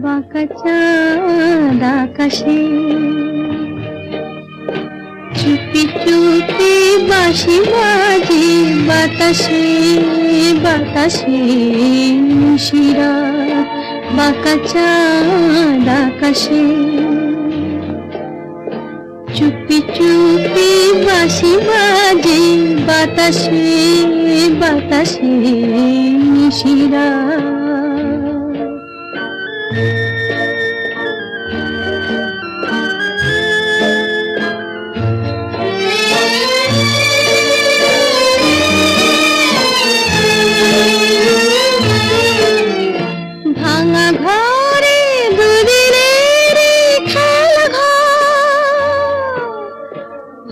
বাঁকা চাঁদ আকাশে চুপি চুপি বাঁশি বাজে বাতাসে বাতাসে নিশিরা বাঁকা চাঁদ আকাশে চুপি চুপি বাঁশি বাজে বাতাসে বাতাসে নিশিরা ভাঙা ঘরে দুদিনের খেলা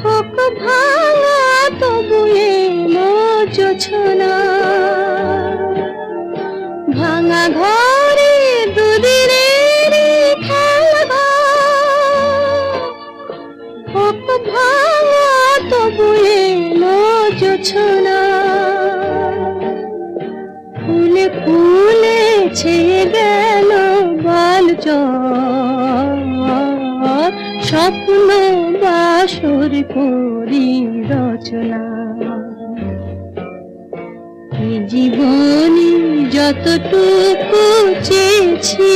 হোক ভাঙা তবু এলো জোছনা ভাঙা ঘরে দুদিনের খেলা হোক ভাঙা তবু এলো জোছনা ফুলে ফুলে ছেয়ে গেল বালুচর স্বপ্ন বাসর করি রচনা এই জীবনে যতটুকু চেয়েছি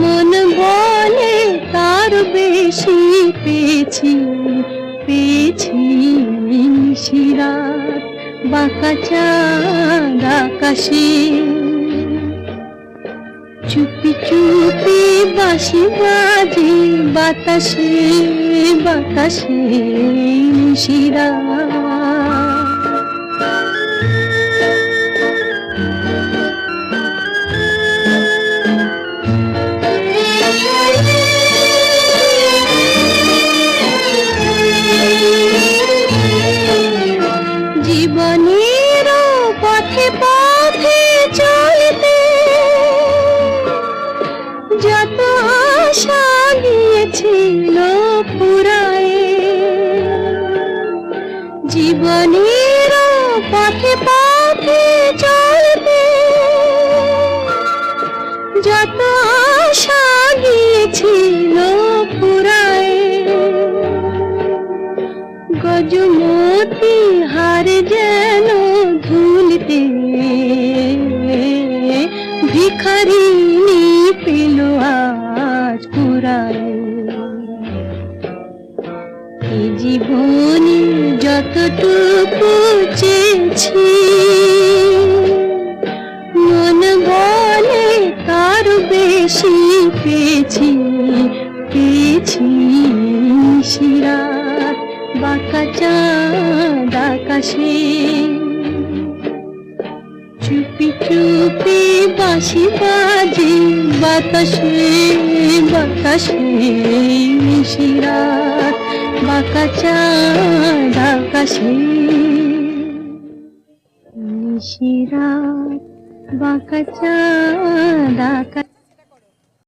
মন বলে তার বেশি পেয়েছি পেয়েছি নিশিরাত বাঁকা চাঁদ আকাশে চুপি চুপি বাঁশি বাজে বাতাসে বাতাসে নিশিরাত জীবনের পথে পথে চলতে যত আশা গিয়েছিল ফুরায়ে জীবনের পথে পথে চলতে যত আশা গিয়েছিল ফুরায়ে গজমতি হার যেন ধুলিতে ভিখারিনী পেল আজ পুরায় এই জীবনে যতটুকু চেয়েছি মন বলে তার বেশি পেয়েছি পেয়েছি নিশিরাত বাঁকা চাঁদ আকাশে চুপি চুপি বাঁশি বাজে বাতাসে বাতাসে নিশিরাত বাঁকা চাঁদ আকাশে নিশিরাত বাঁকা চাঁদ আকাশে।